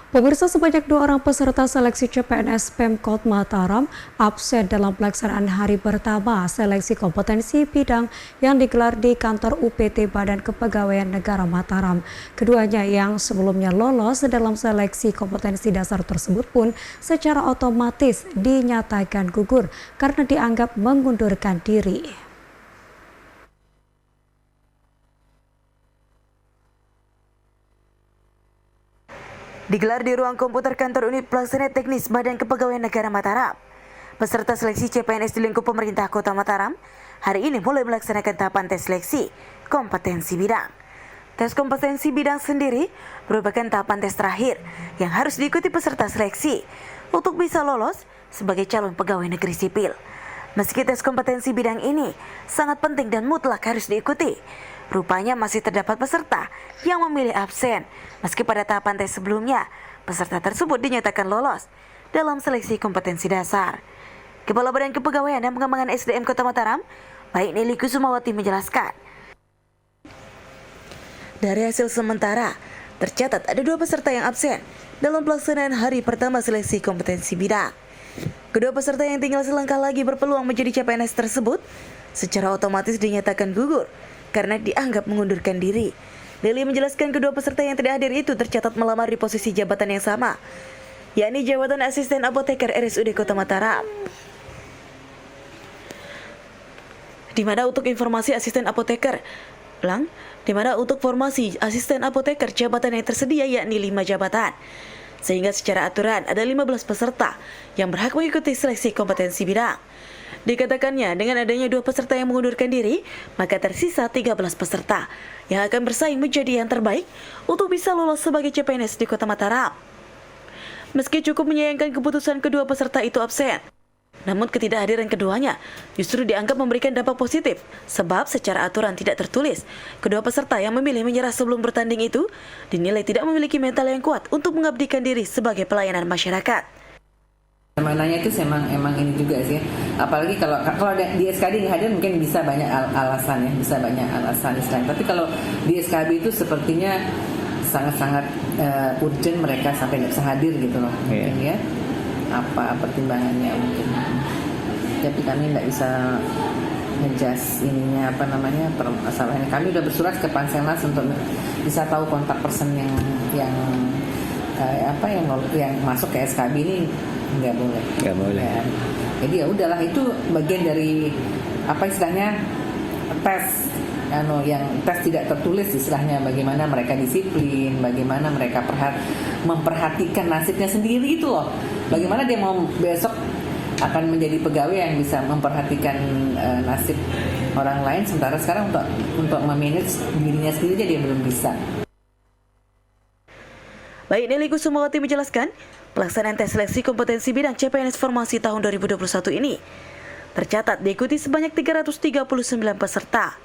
Pemirsa, sebanyak 2 orang peserta seleksi CPNS Pemkot Mataram absen dalam pelaksanaan hari pertama seleksi kompetensi bidang yang digelar di kantor UPT Badan Kepegawaian Negara Mataram. Keduanya yang sebelumnya lolos dalam seleksi kompetensi dasar tersebut pun secara otomatis dinyatakan gugur karena dianggap mengundurkan diri. Digelar di ruang komputer kantor unit pelaksana teknis Badan Kepegawaian Negara Mataram. Peserta seleksi CPNS di lingkup pemerintah Kota Mataram hari ini mulai melaksanakan tahapan tes seleksi kompetensi bidang. Tes kompetensi bidang sendiri merupakan tahapan tes terakhir yang harus diikuti peserta seleksi untuk bisa lolos sebagai calon pegawai negeri sipil. Meski tes kompetensi bidang ini sangat penting dan mutlak harus diikuti, rupanya masih terdapat peserta yang memilih absen. Meski pada tahapan tes sebelumnya, peserta tersebut dinyatakan lolos dalam seleksi kompetensi dasar. Kepala Badan Kepegawaian dan Pengembangan SDM Kota Mataram, Baik Neli Kusumawati menjelaskan. Dari hasil sementara, tercatat ada 2 peserta yang absen dalam pelaksanaan hari pertama seleksi kompetensi bidang. Kedua peserta yang tinggal selangkah lagi berpeluang menjadi CPNS tersebut secara otomatis dinyatakan gugur karena dianggap mengundurkan diri. Lili menjelaskan kedua peserta yang tidak hadir itu tercatat melamar di posisi jabatan yang sama, yakni jabatan asisten apoteker RSUD Kota Mataram. Di mana untuk formasi asisten apoteker jabatan yang tersedia yakni 5 jabatan. Sehingga secara aturan ada 15 peserta yang berhak mengikuti seleksi kompetensi bidang. Dikatakannya dengan adanya 2 peserta yang mengundurkan diri, maka tersisa 13 peserta yang akan bersaing menjadi yang terbaik untuk bisa lolos sebagai CPNS di Kota Mataram. Meski cukup menyayangkan keputusan kedua peserta itu absen, namun ketidakhadiran keduanya justru dianggap memberikan dampak positif sebab secara aturan tidak tertulis. Kedua peserta yang memilih menyerah sebelum bertanding itu dinilai tidak memiliki mental yang kuat untuk mengabdikan diri sebagai pelayanan masyarakat. Maknanya itu emang ini juga sih, apalagi kalau di SKD nggak hadir mungkin bisa banyak alasan ya, bisa banyak alasan istilahnya. Tapi kalau di SKB itu sepertinya sangat-sangat urgent mereka sampai nggak bisa hadir gitu loh, mungkin ya. Apa pertimbangannya mungkin? Tapi kami nggak bisa ngejudge ininya permasalahannya. Kami udah bersurat ke Panselnas untuk bisa tahu kontak person yang masuk ke SKB ini. Nggak boleh. Ya. Jadi ya udahlah, itu bagian dari istilahnya tes yang tes tidak tertulis istilahnya, bagaimana mereka disiplin, bagaimana mereka memperhatikan nasibnya sendiri itu loh. Bagaimana dia mau besok akan menjadi pegawai yang bisa memperhatikan nasib orang lain, sementara sekarang untuk memanage dirinya sendiri dia belum bisa. Baik Neli Kusumawati menjelaskan, pelaksanaan tes seleksi kompetensi bidang CPNS Formasi tahun 2021 ini tercatat diikuti sebanyak 339 peserta.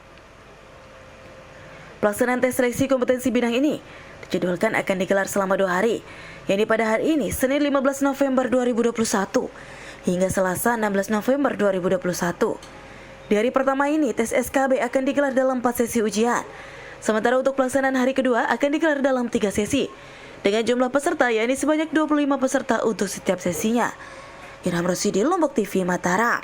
Pelaksanaan tes seleksi kompetensi bidang ini dijadwalkan akan digelar selama 2 hari, yakni pada hari ini Senin 15 November 2021 hingga Selasa 16 November 2021. Di hari pertama ini tes SKB akan digelar dalam 4 sesi ujian, sementara untuk pelaksanaan hari kedua akan digelar dalam 3 sesi dengan jumlah peserta yakni sebanyak 25 peserta untuk setiap sesinya. Ilham Rosidi, Lombok TV, Mataram.